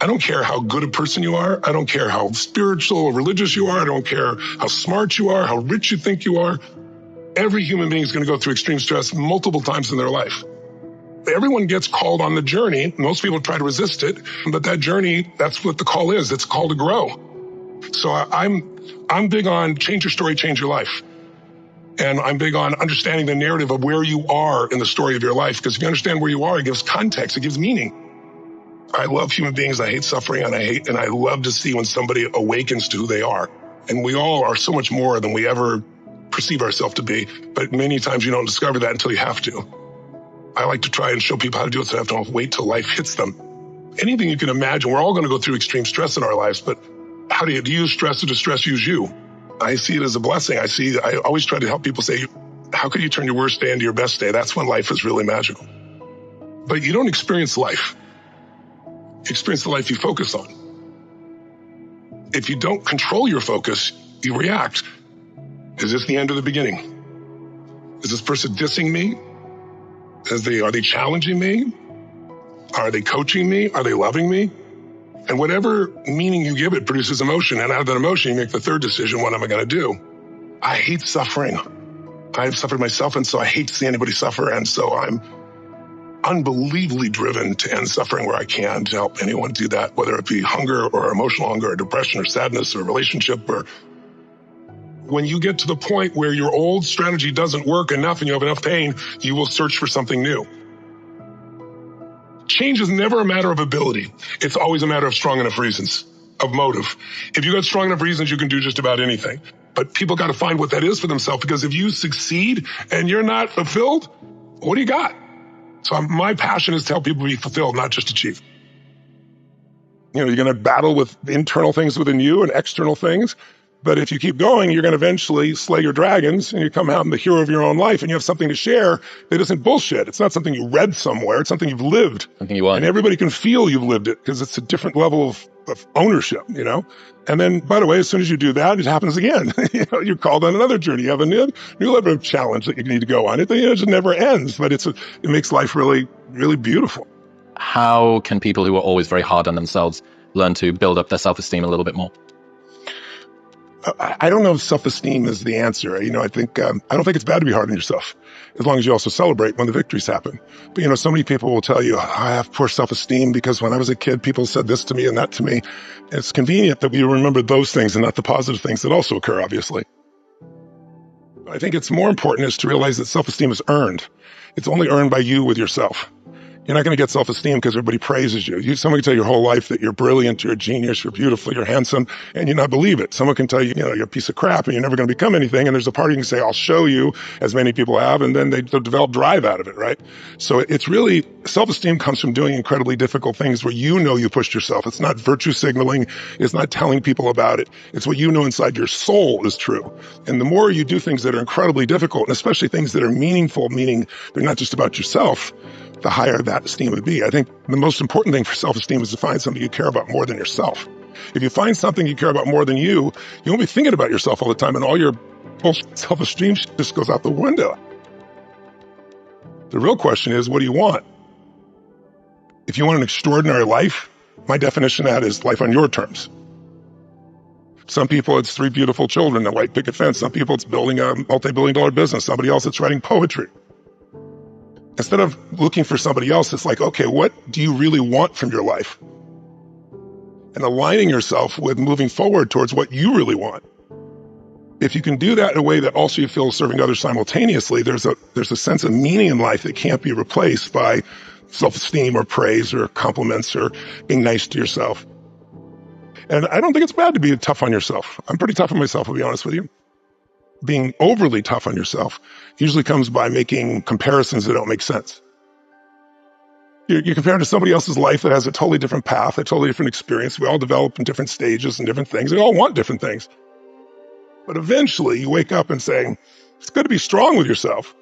I don't care how good a person you are. I don't care how spiritual or religious you are. I don't care how smart you are, how rich you think you are. Every human being is going to go through extreme stress multiple times in their life. Everyone gets called on the journey. Most people try to resist it, but that journey, that's what the call is. It's a call to grow. So I'm big on change your story, change your life. And I'm big on understanding the narrative of where you are in the story of your life, because if you understand where you are, it gives context, it gives meaning. I love human beings. I hate suffering, and I love to see when somebody awakens to who they are. And we all are so much more than we ever perceive ourselves to be. But many times you don't discover that until you have to. I like to try and show people how to do it so they have to wait till life hits them. Anything you can imagine, we're all going to go through extreme stress in our lives, but how do you use stress or does stress use you? I see it as a blessing. I always try to help people say, how can you turn your worst day into your best day? That's when life is really magical. But you don't experience life. You experience the life you focus on. If you don't control your focus, you react. Is this the end or the beginning? Is this person dissing me? Are they challenging me? Are they coaching me? Are they loving me? And whatever meaning you give it produces emotion. And out of that emotion, you make the third decision, what am I going to do? I hate suffering. I've suffered myself, and so I hate to see anybody suffer. And so I'm unbelievably driven to end suffering where I can to help anyone do that, whether it be hunger or emotional hunger or depression or sadness or relationship. Or when you get to the point where your old strategy doesn't work enough and you have enough pain, you will search for something new. Change is never a matter of ability. It's always a matter of strong enough reasons, of motive. If you got strong enough reasons, you can do just about anything. But people got to find what that is for themselves, because if you succeed and you're not fulfilled, what do you got? So my passion is to help people be fulfilled, not just achieve. You're going to battle with internal things within you and external things. But if you keep going, you're going to eventually slay your dragons and you come out the hero of your own life, and you have something to share that isn't bullshit. It's not something you read somewhere. It's something you've lived. Something you want. And everybody can feel you've lived it, because it's a different level of ownership, And then, by the way, as soon as you do that, it happens again. You're called on another journey. You have a new level of challenge that you need to go on. It just never ends, but it makes life really, really beautiful. How can people who are always very hard on themselves learn to build up their self-esteem a little bit more? I don't know if self-esteem is the answer. I don't think it's bad to be hard on yourself, as long as you also celebrate when the victories happen. But so many people will tell you, I have poor self-esteem because when I was a kid, people said this to me and that to me. It's convenient that we remember those things and not the positive things that also occur, obviously. I think it's more important is to realize that self-esteem is earned. It's only earned by you with yourself. You're not going to get self-esteem because everybody praises you. Someone can tell you your whole life that you're brilliant, you're a genius, you're beautiful, you're handsome, and you not believe it. Someone can tell you, you're a piece of crap and you're never going to become anything. And there's a part you can say, I'll show you, as many people have, and then they'll develop drive out of it, right? So it's really, self-esteem comes from doing incredibly difficult things where you pushed yourself. It's not virtue signaling. It's not telling people about it. It's what inside your soul is true. And the more you do things that are incredibly difficult, and especially things that are meaningful, meaning they're not just about yourself, the higher that esteem would be. I think the most important thing for self-esteem is to find something you care about more than yourself. If you find something you care about more than you won't be thinking about yourself all the time, and all your self-esteem just goes out the window. The real question is, what do you want? If you want an extraordinary life, my definition of that is life on your terms. Some people, it's 3 beautiful children, a white picket fence. Some people, it's building a multi-billion-dollar business. Somebody else, it's writing poetry. Instead of looking for somebody else, it's like, okay, what do you really want from your life? And aligning yourself with moving forward towards what you really want. If you can do that in a way that also you feel serving others simultaneously, there's a sense of meaning in life that can't be replaced by self-esteem or praise or compliments or being nice to yourself. And I don't think it's bad to be tough on yourself. I'm pretty tough on myself, I'll be honest with you. Being overly tough on yourself usually comes by making comparisons that don't make sense. You're comparing to somebody else's life that has a totally different path, a totally different experience. We all develop in different stages and different things. We all want different things. But eventually you wake up and say, it's good to be strong with yourself,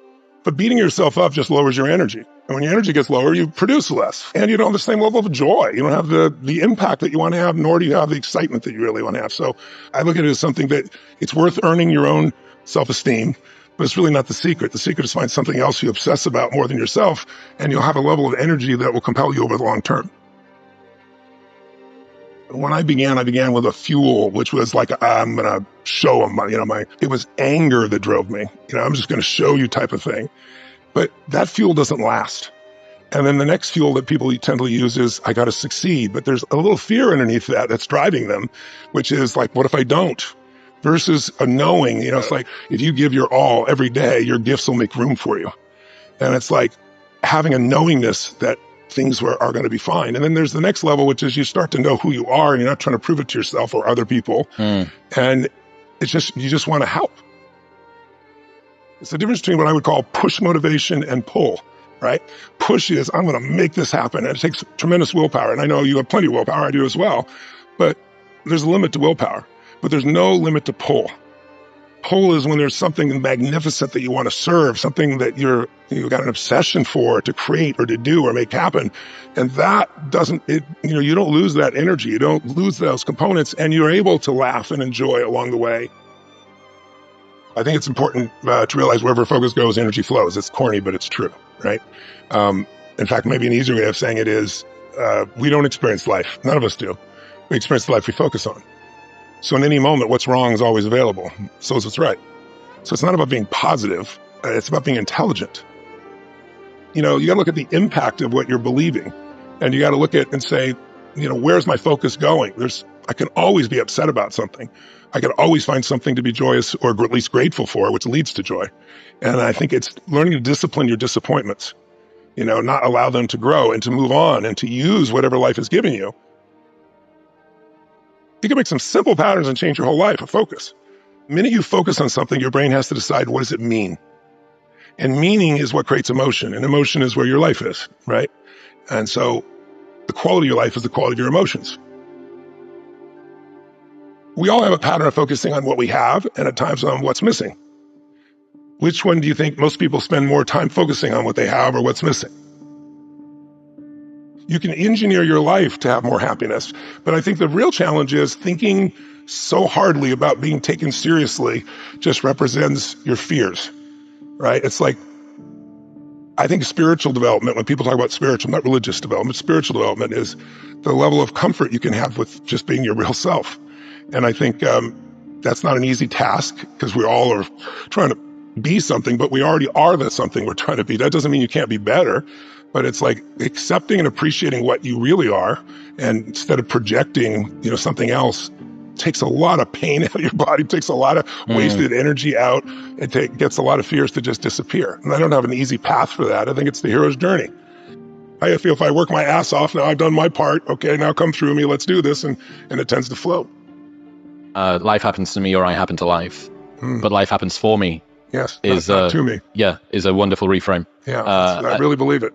but beating yourself up just lowers your energy. And when your energy gets lower, you produce less. And you don't have the same level of joy. You don't have the impact that you want to have, nor do you have the excitement that you really want to have. So I look at it as something that it's worth earning your own self-esteem, but it's really not the secret. The secret is find something else you obsess about more than yourself, and you'll have a level of energy that will compel you over the long term. When I began with a fuel, which was like, I'm going to show them, it was anger that drove me. I'm just going to show you type of thing. But that fuel doesn't last. And then the next fuel that people tend to use is, I got to succeed. But there's a little fear underneath that that's driving them, which is like, what if I don't? Versus a knowing, it's like, if you give your all every day, your gifts will make room for you. And it's like having a knowingness that things are going to be fine. And then there's the next level, which is you start to know who you are and you're not trying to prove it to yourself or other people. And it's just, you just want to help. It's the difference between what I would call push motivation and pull, right? Push is, I'm going to make this happen. And it takes tremendous willpower. And I know you have plenty of willpower. I do as well. But there's a limit to willpower, but there's no limit to pull. Pull is when there's something magnificent that you want to serve, something that you've got an obsession for, to create or to do or make happen. And that doesn't, you don't lose that energy. You don't lose those components, and you're able to laugh and enjoy along the way. I think it's important to realize wherever focus goes, energy flows. It's corny, but it's true, right? In fact, maybe an easier way of saying it is, we don't experience life. None of us do. We experience the life we focus on. So in any moment, what's wrong is always available. So is what's right. So it's not about being positive. It's about being intelligent. You got to look at the impact of what you're believing. And you got to look at and say, where's my focus going? I can always be upset about something. I can always find something to be joyous or at least grateful for, which leads to joy. And I think it's learning to discipline your disappointments, not allow them to grow and to move on and to use whatever life is giving you. You can make some simple patterns and change your whole life. Focus. The minute you focus on something, your brain has to decide, what does it mean? And meaning is what creates emotion. And emotion is where your life is, right? And so the quality of your life is the quality of your emotions. We all have a pattern of focusing on what we have and at times on what's missing. Which one do you think most people spend more time focusing on, what they have or what's missing? You can engineer your life to have more happiness. But I think the real challenge is thinking so hardly about being taken seriously just represents your fears, right? It's like, I think spiritual development, when people talk about spiritual, not religious development, spiritual development is the level of comfort you can have with just being your real self. And I think that's not an easy task, because we all are trying to be something, but we already are the something we're trying to be. That doesn't mean you can't be better. But it's like accepting and appreciating what you really are, and instead of projecting, something else, takes a lot of pain out of your body, takes a lot of wasted energy out. It gets a lot of fears to just disappear. And I don't have an easy path for that. I think it's the hero's journey. I feel if I work my ass off, now I've done my part. Okay, now come through me. Let's do this. And it tends to flow. Life happens to me, or I happen to life. But life happens for me. Yes, not to me. Yeah, is a wonderful reframe. Yeah, I really believe it.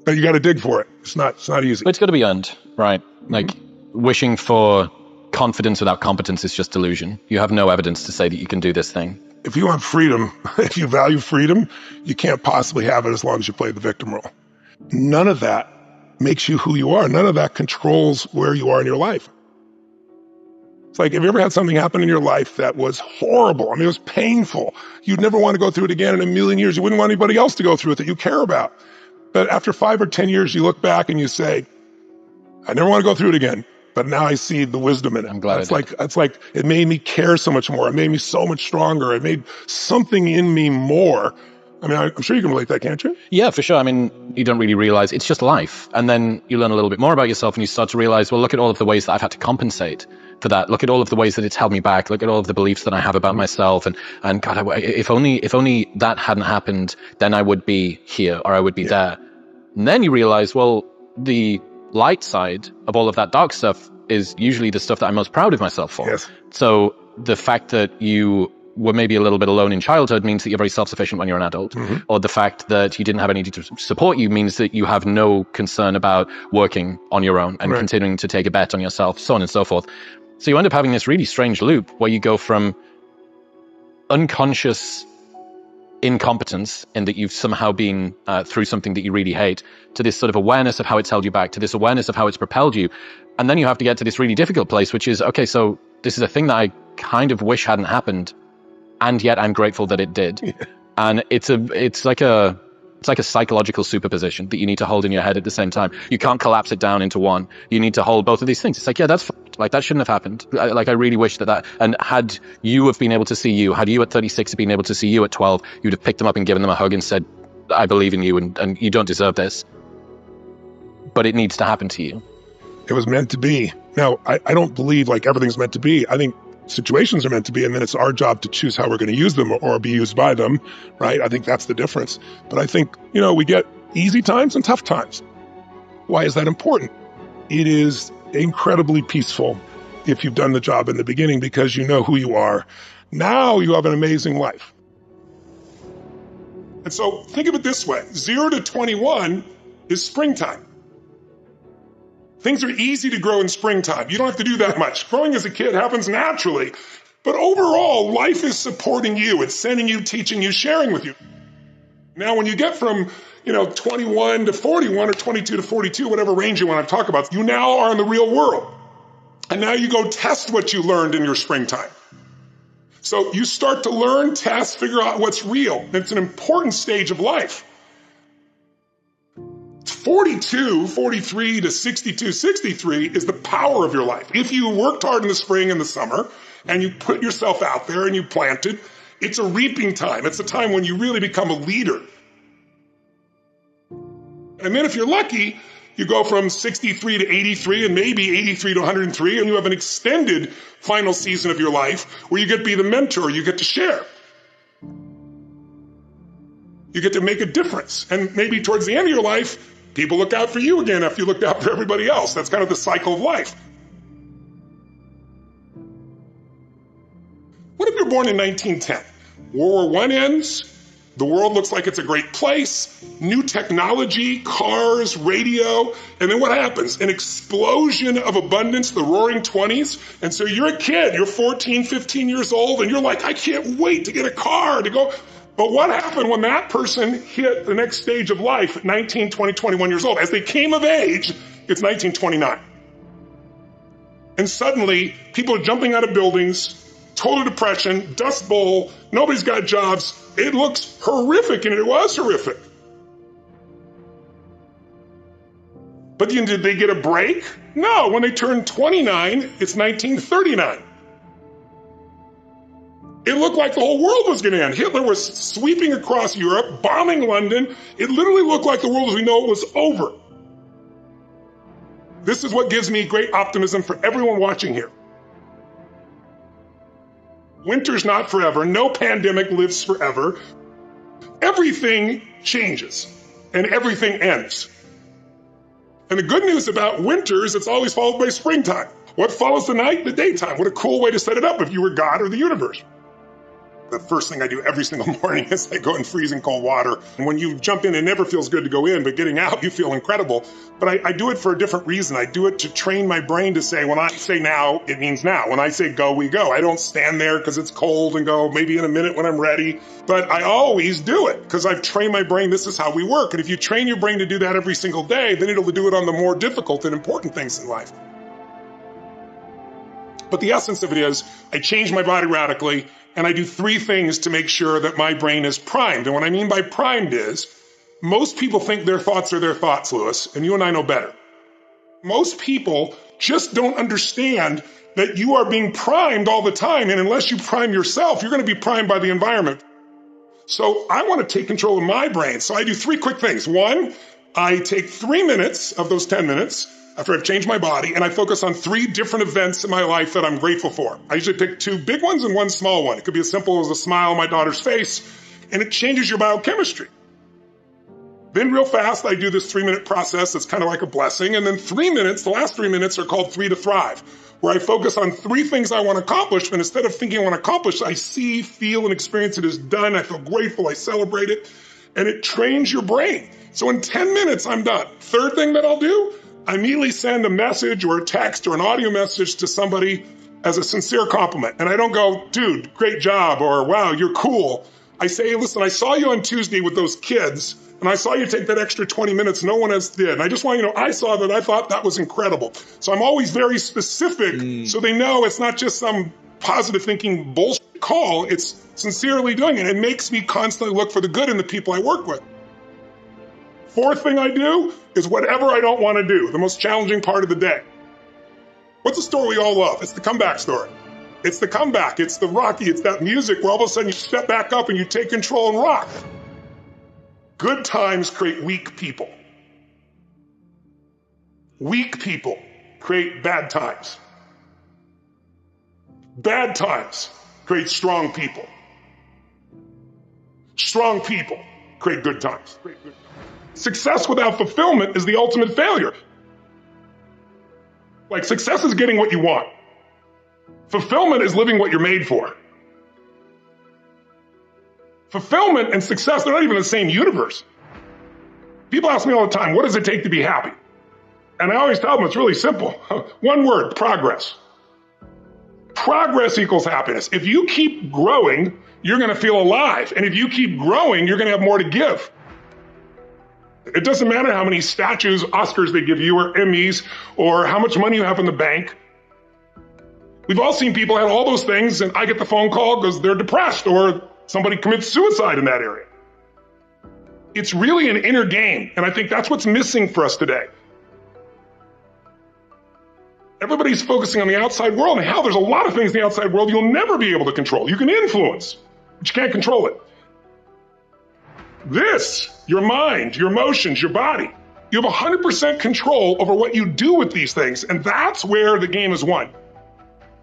But you got to dig for it. It's not easy. But it's got to be earned, right? Like wishing for confidence without competence is just delusion. You have no evidence to say that you can do this thing. If you want freedom, if you value freedom, you can't possibly have it as long as you play the victim role. None of that makes you who you are. None of that controls where you are in your life. It's like, have you ever had something happen in your life that was horrible? I mean, it was painful. You'd never want to go through it again in a million years. You wouldn't want anybody else to go through it that you care about. But after 5 or 10 years, you look back and you say, I never want to go through it again. But now I see the wisdom in it. I'm glad it's like it made me care so much more. It made me so much stronger. It made something in me more. I mean, I'm sure you can relate that, can't you? Yeah, for sure. I mean, you don't really realize it's just life. And then you learn a little bit more about yourself and you start to realize, well, look at all of the ways that I've had to compensate for that. Look at all of the ways that it's held me back. Look at all of the beliefs that I have about myself. And God, if only that hadn't happened, then I would be here or I would be there. And then you realize, well, the light side of all of that dark stuff is usually the stuff that I'm most proud of myself for. Yes. So the fact that you were maybe a little bit alone in childhood means that you're very self-sufficient when you're an adult. Or the fact that you didn't have anybody to support you means that you have no concern about working on your own and continuing to take a bet on yourself, so on and so forth. So you end up having this really strange loop where you go from unconscious incompetence in that you've somehow been through something that you really hate, to this sort of awareness of how it's held you back, to this awareness of how it's propelled you. And then you have to get to this really difficult place, which is, okay, so this is a thing that I kind of wish hadn't happened, and yet I'm grateful that it did. And it's like a It's like a psychological superposition that you need to hold in your head at the same time. You can't collapse it down into one. You need to hold both of these things. It's like, yeah, that's like, that shouldn't have happened. I really wish that, and had you have been able to see you, had you at 36 been able to see you at 12, you'd have picked them up and given them a hug and said, I believe in you, and you don't deserve this. But it needs to happen to you. It was meant to be. Now, I don't believe like everything's meant to be. I think situations are meant to be, and then it's our job to choose how we're going to use them or be used by them, right? I think that's the difference. But I think, we get easy times and tough times. Why is that important? It is incredibly peaceful if you've done the job in the beginning because you know who you are. Now you have an amazing life. And so think of it this way. 0 to 21 is springtime. Things are easy to grow in springtime. You don't have to do that much. Growing as a kid happens naturally. But overall, life is supporting you. It's sending you, teaching you, sharing with you. Now, when you get from, 21 to 41 or 22 to 42, whatever range you want to talk about, you now are in the real world. And now you go test what you learned in your springtime. So you start to learn, test, figure out what's real. It's an important stage of life. 42, 43 to 62, 63 is the power of your life. If you worked hard in the spring and the summer and you put yourself out there and you planted, it's a reaping time. It's a time when you really become a leader. And then if you're lucky, you go from 63 to 83 and maybe 83 to 103, and you have an extended final season of your life where you get to be the mentor, you get to share. You get to make a difference. And maybe towards the end of your life, people look out for you again after you looked out for everybody else. That's kind of the cycle of life. What if you're born in 1910? World War I ends, the world looks like it's a great place, new technology, cars, radio, and then what happens? An explosion of abundance, the roaring 20s, and so you're a kid, you're 14, 15 years old, and you're like, I can't wait to get a car, to go. But what happened when that person hit the next stage of life at 19, 20, 21 years old? As they came of age, it's 1929. And suddenly, people are jumping out of buildings, total depression, dust bowl, nobody's got jobs. It looks horrific, and it was horrific. But then did they get a break? No, when they turned 29, it's 1939. It looked like the whole world was going to end. Hitler was sweeping across Europe, bombing London. It literally looked like the world as we know it was over. This is what gives me great optimism for everyone watching here. Winter's not forever. No pandemic lives forever. Everything changes and everything ends. And the good news about winter is it's always followed by springtime. What follows the night? The daytime. What a cool way to set it up if you were God or the universe. The first thing I do every single morning is I go in freezing cold water. And when you jump in, it never feels good to go in, but getting out, you feel incredible. But I do it for a different reason. I do it to train my brain to say, when I say now, it means now. When I say go, we go. I don't stand there because it's cold and go maybe in a minute when I'm ready. But I always do it because I've trained my brain. This is how we work. And if you train your brain to do that every single day, then it'll do it on the more difficult and important things in life. But the essence of it is I change my body radically, and I do 3 things to make sure that my brain is primed. And what I mean by primed is most people think their thoughts are their thoughts, Lewis, and you and I know better. Most people just don't understand that you are being primed all the time. And unless you prime yourself, you're going to be primed by the environment. So I want to take control of my brain. So I do 3 quick things. 1, I take 3 minutes of those 10 minutes after I've changed my body, and I focus on 3 different events in my life that I'm grateful for. I usually pick 2 big ones and 1 small one. It could be as simple as a smile on my daughter's face, and it changes your biochemistry. Then real fast, I do this 3-minute process that's kind of like a blessing, and then 3 minutes, the last 3 minutes are called 3 to Thrive, where I focus on 3 things I want to accomplish, and instead of thinking I want to accomplish, I see, feel, and experience it as done. I feel grateful, I celebrate it, and it trains your brain. So in 10 minutes, I'm done. 3rd thing that I'll do, I immediately send a message or a text or an audio message to somebody as a sincere compliment. And I don't go, dude, great job, or wow, you're cool. I say, hey, listen, I saw you on Tuesday with those kids, and I saw you take that extra 20 minutes no one else did. And I just want you to know, I saw that, I thought that was incredible. So I'm always very specific so they know it's not just some positive thinking bullshit call, it's sincerely doing it. It makes me constantly look for the good in the people I work with. Fourth thing I do is whatever I don't want to do, the most challenging part of the day. What's a story we all love? It's the comeback story. It's the comeback. It's the Rocky. It's that music where all of a sudden you step back up and you take control and rock. Good times create weak people. Weak people create bad times. Bad times create strong people. Strong people create good times. Success without fulfillment is the ultimate failure. Like, success is getting what you want. Fulfillment is living what you're made for. Fulfillment and success, they're not even the same universe. People ask me all the time, what does it take to be happy? And I always tell them it's really simple. One word, progress. Progress equals happiness. If you keep growing, you're going to feel alive. And if you keep growing, you're going to have more to give. It doesn't matter how many statues, Oscars they give you, or Emmys, or how much money you have in the bank. We've all seen people have all those things, and I get the phone call because they're depressed, or somebody commits suicide in that area. It's really an inner game, and I think that's what's missing for us today. Everybody's focusing on the outside world, and how there's a lot of things in the outside world you'll never be able to control. You can influence, but you can't control it. This, your mind, your emotions, your body, you have 100% control over what you do with these things, and that's where the game is won.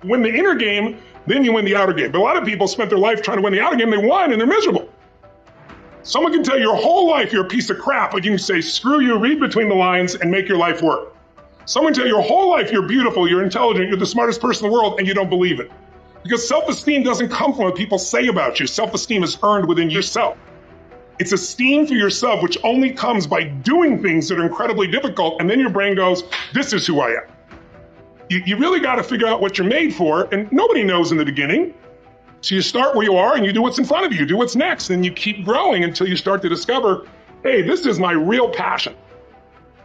Win the inner game, then you win the outer game. But a lot of people spent their life trying to win the outer game, they won, and they're miserable. Someone can tell you your whole life you're a piece of crap, but you can say, screw you, read between the lines, and make your life work. Someone tell you your whole life you're beautiful, you're intelligent, you're the smartest person in the world, and you don't believe it. Because self-esteem doesn't come from what people say about you. Self-esteem is earned within yourself. It's esteem for yourself, which only comes by doing things that are incredibly difficult, and then your brain goes, this is who I am. You really got to figure out what you're made for, and nobody knows in the beginning. So you start where you are, and you do what's in front of you, do what's next, and you keep growing until you start to discover, hey, this is my real passion.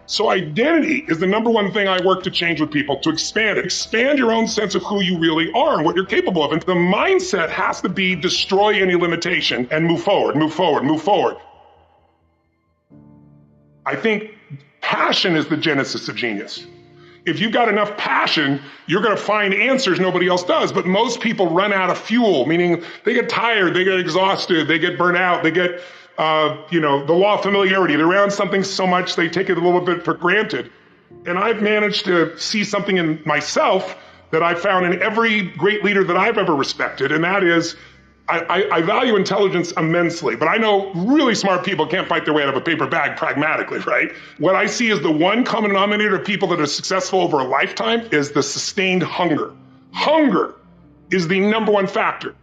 So identity is the number one thing I work to change with people, to expand it. Expand your own sense of who you really are and what you're capable of. And the mindset has to be destroy any limitation and move forward, move forward, move forward. I think passion is the genesis of genius. If you've got enough passion, you're going to find answers nobody else does. But most people run out of fuel, meaning they get tired, they get exhausted, they get burnt out, they get the law of familiarity. They're around something so much they take it a little bit for granted. And I've managed to see something in myself that I've found in every great leader that I've ever respected, and that is I value intelligence immensely, but I know really smart people can't fight their way out of a paper bag pragmatically, right? What I see as the one common denominator of people that are successful over a lifetime is the sustained hunger. Hunger is the number one factor.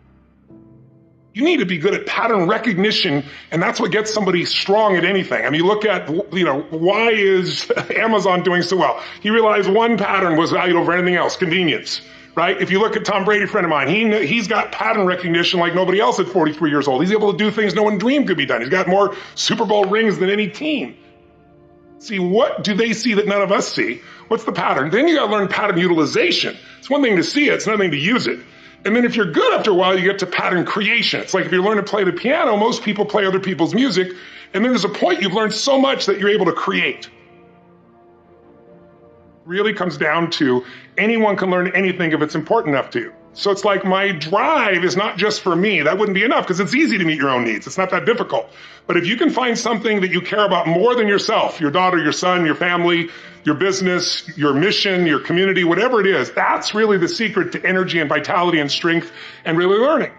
You need to be good at pattern recognition, and that's what gets somebody strong at anything. I mean, you look at, why is Amazon doing so well? He realized one pattern was valued over anything else, convenience, right? If you look at Tom Brady, a friend of mine, he's got pattern recognition like nobody else at 43 years old. He's able to do things no one dreamed could be done. He's got more Super Bowl rings than any team. See, what do they see that none of us see? What's the pattern? Then you got to learn pattern utilization. It's one thing to see it, it's another thing to use it. And then if you're good after a while, you get to pattern creation. It's like if you learn to play the piano, most people play other people's music. And then there's a point you've learned so much that you're able to create. Really comes down to anyone can learn anything if it's important enough to you. So it's like my drive is not just for me. That wouldn't be enough because it's easy to meet your own needs. It's not that difficult. But if you can find something that you care about more than yourself, your daughter, your son, your family, your business, your mission, your community, whatever it is, that's really the secret to energy and vitality and strength and really learning.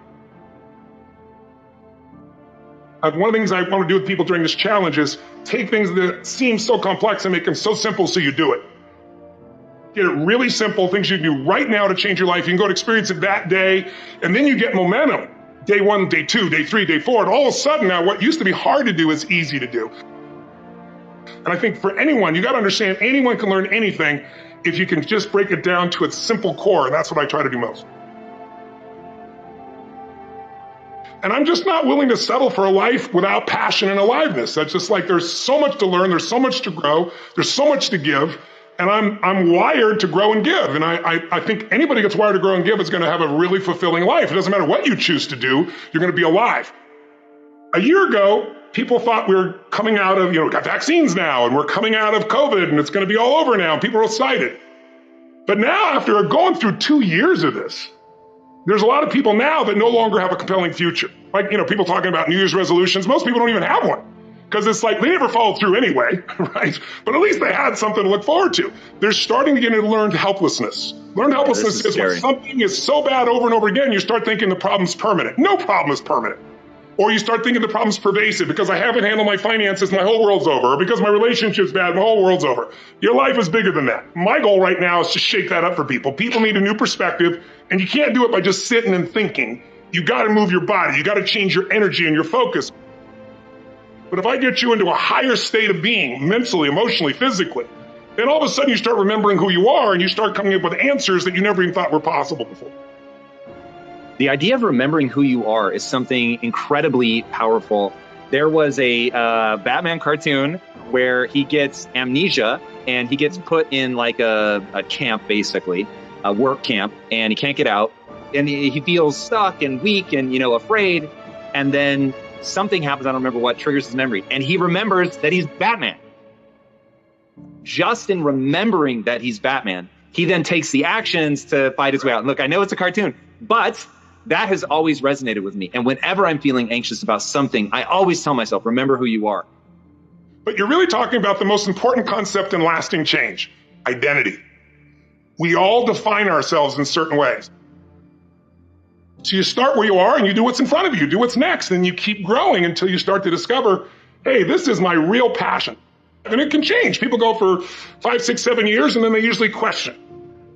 One of the things I want to do with people during this challenge is take things that seem so complex and make them so simple so you do it. Get it really simple, things you can do right now to change your life. You can go and experience it that day, and then you get momentum. Day 1, day 2, day 3, day 4, and all of a sudden now what used to be hard to do is easy to do. And I think for anyone, you got to understand anyone can learn anything if you can just break it down to its simple core, and that's what I try to do most. And I'm just not willing to settle for a life without passion and aliveness. That's just like there's so much to learn, there's so much to grow, there's so much to give. And I'm wired to grow and give. And I think anybody gets wired to grow and give is going to have a really fulfilling life. It doesn't matter what you choose to do, you're going to be alive. A year ago, People thought we were coming out of, we got vaccines now and we're coming out of COVID and it's going to be all over now. And people are excited. But now, after going through 2 years of this, there's a lot of people now that no longer have a compelling future. Like, people talking about New Year's resolutions. Most people don't even have one because it's like they never followed through anyway, right? But at least they had something to look forward to. They're starting to get into learned helplessness. Learned helplessness is when something is so bad over and over again, you start thinking the problem's permanent. No problem is permanent. Or you start thinking the problem's pervasive because I haven't handled my finances, my whole world's over. Or because my relationship's bad, my whole world's over. Your life is bigger than that. My goal right now is to shake that up for people. People need a new perspective, and you can't do it by just sitting and thinking. You got to move your body. You got to change your energy and your focus. But if I get you into a higher state of being, mentally, emotionally, physically, then all of a sudden you start remembering who you are and you start coming up with answers that you never even thought were possible before. The idea of remembering who you are is something incredibly powerful. There was a Batman cartoon where he gets amnesia and he gets put in like a camp, basically, a work camp, and he can't get out. And he feels stuck and weak and, afraid. And then something happens, I don't remember what, triggers his memory. And he remembers that he's Batman. Just in remembering that he's Batman, he then takes the actions to fight his way out. And look, I know it's a cartoon, but that has always resonated with me. And whenever I'm feeling anxious about something, I always tell myself, remember who you are. But you're really talking about the most important concept in lasting change, identity. We all define ourselves in certain ways. So you start where you are and you do what's in front of you, do what's next, and you keep growing until you start to discover, hey, this is my real passion. And it can change. People go for 5, 6, 7 years and then they usually question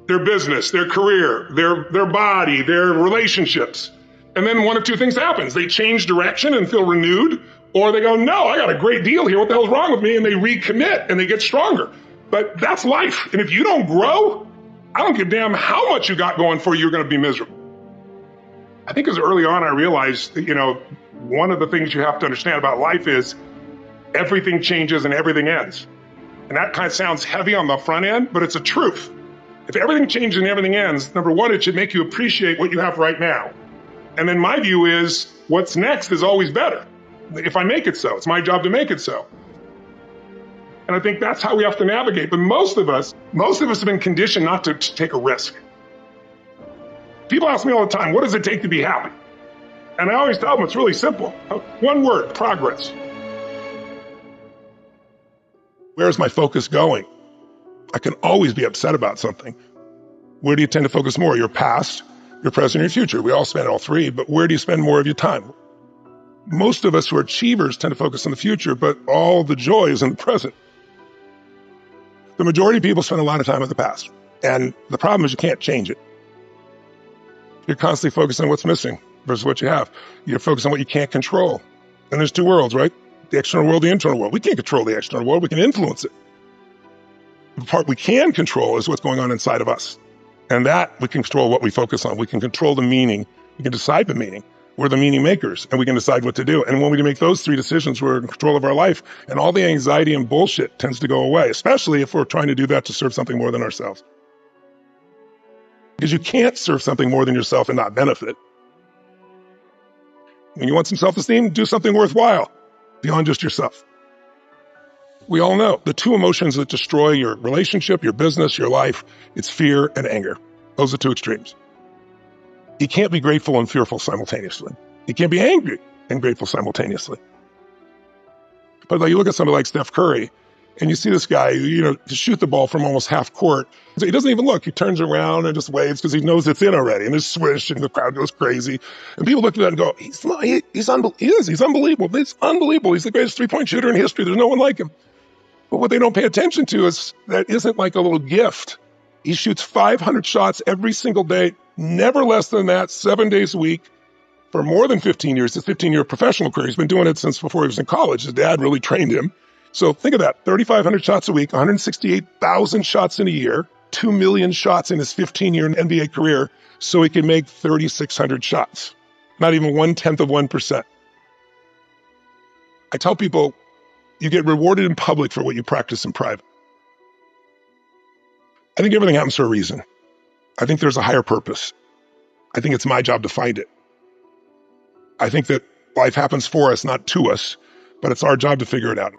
their business, their career, their body, their relationships. And then one of two things happens. They change direction and feel renewed, or they go, no, I got a great deal here. What the hell's wrong with me? And they recommit and they get stronger. But that's life. And if you don't grow, I don't give a damn how much you got going for you, you're going to be miserable. I think as early on I realized that, one of the things you have to understand about life is everything changes and everything ends. And that kind of sounds heavy on the front end, but it's a truth. If everything changes and everything ends, number one, it should make you appreciate what you have right now. And then my view is what's next is always better. If I make it so, it's my job to make it so. And I think that's how we have to navigate. But most of us have been conditioned not to take a risk. People ask me all the time, what does it take to be happy? And I always tell them it's really simple. One word, progress. Where's my focus going? I can always be upset about something. Where do you tend to focus more? Your past, your present, your future. We all spend all three, but where do you spend more of your time? Most of us who are achievers tend to focus on the future, but all the joy is in the present. The majority of people spend a lot of time in the past. And the problem is you can't change it. You're constantly focused on what's missing versus what you have. You're focused on what you can't control. And there's two worlds, right? The external world, the internal world. We can't control the external world. We can influence it. The part we can control is what's going on inside of us. And that we can control what we focus on. We can control the meaning. We can decide the meaning. We're the meaning makers, and we can decide what to do. And when we make those three decisions, we're in control of our life, and all the anxiety and bullshit tends to go away, especially if we're trying to do that to serve something more than ourselves. Because you can't serve something more than yourself and not benefit. When you want some self-esteem, do something worthwhile beyond just yourself. We all know the two emotions that destroy your relationship, your business, your life, it's fear and anger. Those are two extremes. You can't be grateful and fearful simultaneously. You can't be angry and grateful simultaneously. But like you look at somebody like Steph Curry, and you see this guy, to shoot the ball from almost half court. So he doesn't even look. He turns around and just waves because he knows it's in already. And there's swish, and the crowd goes crazy. And people look at that and go, he's unbelievable. He's unbelievable. He's the greatest three-point shooter in history. There's no one like him. But what they don't pay attention to is that isn't like a little gift. He shoots 500 shots every single day, never less than that, 7 days a week, for more than 15 years. His 15-year professional career. He's been doing it since before he was in college. His dad really trained him. So think of that, 3,500 shots a week, 168,000 shots in a year, 2 million shots in his 15-year NBA career, so he can make 3,600 shots. Not even 1/10%. I tell people, you get rewarded in public for what you practice in private. I think everything happens for a reason. I think there's a higher purpose. I think it's my job to find it. I think that life happens for us, not to us. but it's our job to figure it out.